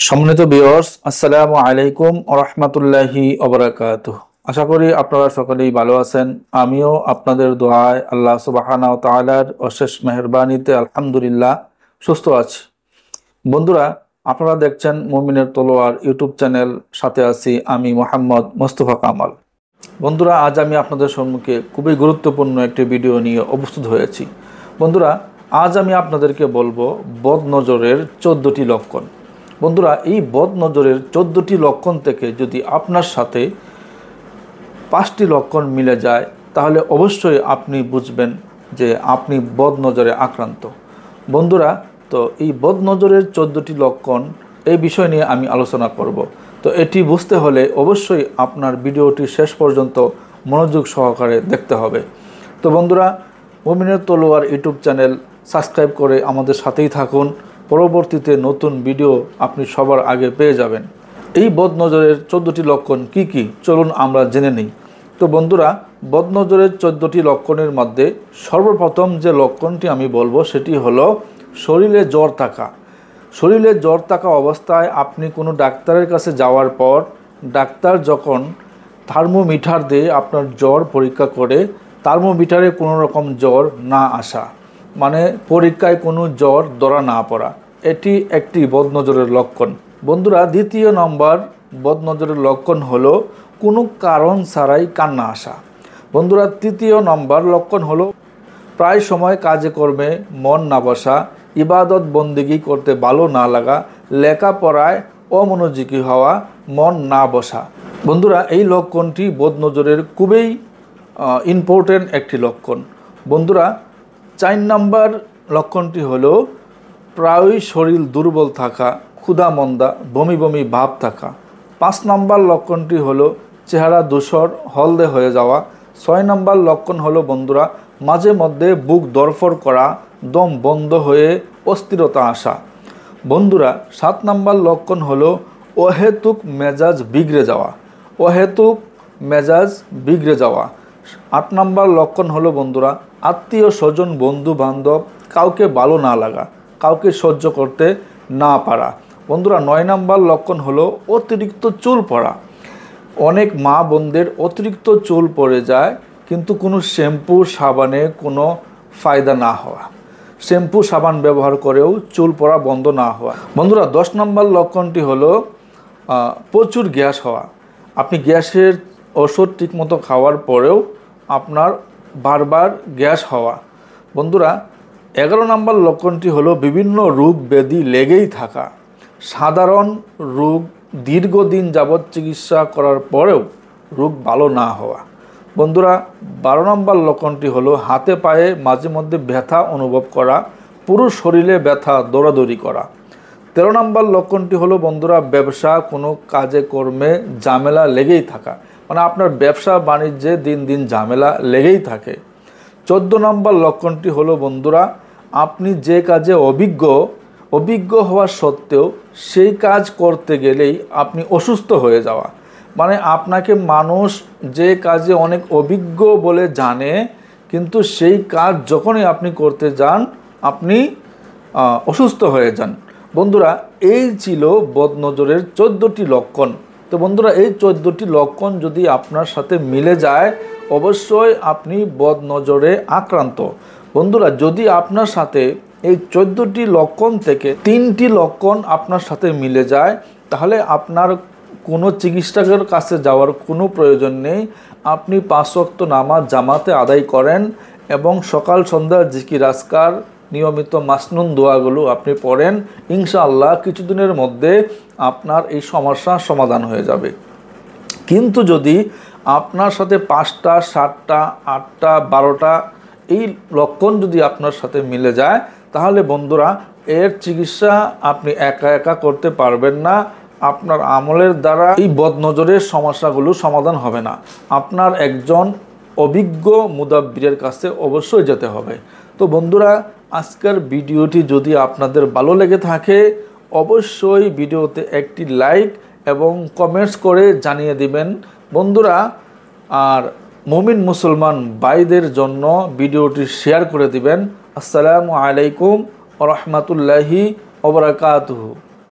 সম্মানিত ভিউয়ার্স, আসসালামু আলাইকুম ওয়া রাহমাতুল্লাহি ওয়া বারাকাতুহু। আশা করি আপনারা সকলেই ভালো আছেন। আমিও আপনাদের দোয়ায় আল্লাহ সুবহানাহু ওয়া তাআলার অশেষ মেহেরবানিতে আলহামদুলিল্লাহ সুস্থ আছি। বন্ধুরা, আপনারা দেখছেন মুমিনের তলোয়ার ইউটিউব চ্যানেল, সাথে আছি আমি মোহাম্মদ মোস্তফা কামাল। বন্ধুরা, আজ আমি আপনাদের সম্মুখে খুবই গুরুত্বপূর্ণ একটি ভিডিও নিয়ে উপস্থিত হয়েছি। বন্ধুরা, আজ আমি আপনাদেরকে বলবো বদনজরের 14টি লক্ষণ। বন্ধুরা, এই বদনজরের 14টি লক্ষণ থেকে যদি আপনার সাথে 5টি লক্ষণ মিলে যায় তাহলে অবশ্যই আপনি বুঝবেন যে আপনি বদনজরে আক্রান্ত। বন্ধুরা, তো এই বদনজরের 14টি লক্ষণ এই বিষয় নিয়ে আমি আলোচনা করব। তো এটি বুঝতে হলে অবশ্যই আপনার ভিডিওটি শেষ পর্যন্ত মনোযোগ সহকারে দেখতে হবে। তো বন্ধুরা, মুমিনের তলোয়ার ইউটিউব চ্যানেল সাবস্ক্রাইব করে আমাদের সাথেই থাকুন। পরবর্তীতে নতুন ভিডিও আপনি সবার আগে পেয়ে যাবেন। এই বদনজরের 14টি লক্ষণ কি কি, চলুন আমরা জেনে নিই। তো বন্ধুরা, বদনজরের 14টি লক্ষণের মধ্যে সর্বপ্রথম যে লক্ষণটি আমি বলবো সেটি হলো শরীরে জ্বর থাকা। শরীরে জ্বর থাকা অবস্থায় আপনি কোনো ডাক্তারের কাছে যাওয়ার পর ডাক্তার যখন থার্মোমিটার দিয়ে আপনার জ্বর পরীক্ষা করে থার্মোমিটারে কোনো রকম জ্বর না আসা, মানে পরীক্ষায় কোনো জ্বর ধরা না পড়া, এটি একটি বদনজরের লক্ষণ। বন্ধুরা, দ্বিতীয় নম্বর বদনজরের লক্ষণ হলো কোনো কারণ ছাড়াই কান্না আসা। বন্ধুরা, তৃতীয় নম্বর লক্ষণ হলো প্রায় সময় কাজে কর্মে মন না বসা, ইবাদত বন্দেগী করতে ভালো না লাগা, লেখাপড়ায় অমনোযোগী হওয়া, মন না বসা। বন্ধুরা, এই লক্ষণটি বদনজরের খুবই ইম্পর্টেন্ট একটি লক্ষণ। বন্ধুরা, 4 নম্বর লক্ষণটি হলো প্রায়ই শরীর দুর্বল থাকা, ক্ষুধা মন্দা, বমি বমি ভাব থাকা। 5 নম্বর লক্ষণটি হলো চেহারা ধূসর হলদে হয়ে যাওয়া। 6 নম্বর লক্ষণ হলো বন্ধুরা মাঝে মধ্যে বুক ধড়ফড় করা, দম বন্ধ হয়ে অস্থিরতা আসা। বন্ধুরা, 7 নম্বর লক্ষণ হলো অহেতুক মেজাজ বিগড়ে যাওয়া। অহেতুক মেজাজ বিগড়ে যাওয়া। 8 নম্বর লক্ষণ হলো বন্ধুরা আত্মীয় স্বজন বন্ধু বান্ধব কাউকে ভালো না লাগা, কাউকে সহ্য করতে না পারা। বন্ধুরা, 9 নম্বর লক্ষণ হলো অতিরিক্ত চুল পড়া। অনেক মা বোনদের অতিরিক্ত চুল পড়ে যায় কিন্তু কোনো শ্যাম্পু সাবানে কোনো ফায়দা না হওয়া, শ্যাম্পু সাবান ব্যবহার করেও চুল পড়া বন্ধ না হওয়া। বন্ধুরা, 10 নম্বর লক্ষণটি হলো প্রচুর গ্যাস হওয়া। আপনি গ্যাসের ওষুধ ঠিকমতো খাওয়ার পরেও আপনার বারবার গ্যাস হওয়া। বন্ধুরা, 11 নম্বর লক্ষণটি হলো বিভিন্ন রোগ ব্যাধি লেগেই থাকা। সাধারণ রোগ দীর্ঘদিন যাবৎ চিকিৎসা করার পরেও রোগ ভালো না হওয়া। বন্ধুরা, 12 নম্বর লক্ষণটি হলো হাতে পায়ে মাঝে মধ্যে ব্যথা অনুভব করা, পুরো শরীরে ব্যথা, দৌড়াদৌড়ি করা। 13 নম্বর লক্ষণটি হলো বন্ধুরা ব্যবসা কোনো কাজে কর্মে ঝামেলা লেগেই থাকা, মানে আপনার ব্যবসা বাণিজ্যে দিন দিন ঝামেলা লেগেই থাকে। 14 নম্বর লক্ষণটি হলো বন্ধুরা আপনি যে কাজে অভিজ্ঞ হওয়া সত্ত্বেও সেই কাজ করতে গেলেই আপনি অসুস্থ হয়ে যাওয়া, মানে আপনাকে মানুষ যে কাজে অনেক অভিজ্ঞ বলে জানে কিন্তু সেই কাজ যখনই আপনি করতে যান আপনি অসুস্থ হয়ে যান। বন্ধুরা, এই ছিল বদনজরের 14টি লক্ষণ। তো বন্ধুরা, এই 14টি লক্ষণ যদি আপনার সাথে মিলে যায় অবশ্যই আপনি বদনজরে আক্রান্ত। বন্ধুরা, যদি আপনার সাথে এই 14টি লক্ষণ থেকে 3টি লক্ষণ আপনার সাথে মিলে যায় তাহলে আপনার কোনো চিকিৎসকের কাছে যাওয়ার কোনো প্রয়োজন নেই। আপনি 5 ওয়াক্ত নামাজ জামাতে আদায় করেন এবং সকাল সন্ধ্যা জিকির আজকার নিয়মিত মাসনুন দোয়াগুলো আপনি পড়েন, ইনশাআল্লাহ কিছুদিনের মধ্যে আপনার এই সমস্যার সমাধান হয়ে যাবে। কিন্তু যদি আপনার সাথে 5টা 7টা 8টা 12টা এই লক্ষণ যদি আপনার সাথে মিলে যায় তাহলে বন্ধুরা এর চিকিৎসা আপনি একা একা করতে পারবেন না। আপনার আমলের দ্বারা এই বদনজরের সমস্যাগুলো সমাধান হবে না। আপনার একজন অভিজ্ঞ মুদাব্বিরের কাছে অবশ্যই যেতে হবে। তো বন্ধুরা, আজকের ভিডিওটি যদি আপনাদের ভালো লেগে থাকে অবশ্যই ভিডিওতে একটি লাইক এবং কমেন্টস করে জানিয়ে দিবেন বন্ধুরা। আর মুমিন মুসলমান ভাইদের জন্য ভিডিওটি শেয়ার করে দিবেন। আসসালামু আলাইকুম ওয়া রাহমাতুল্লাহি ওয়া বারাকাতুহু।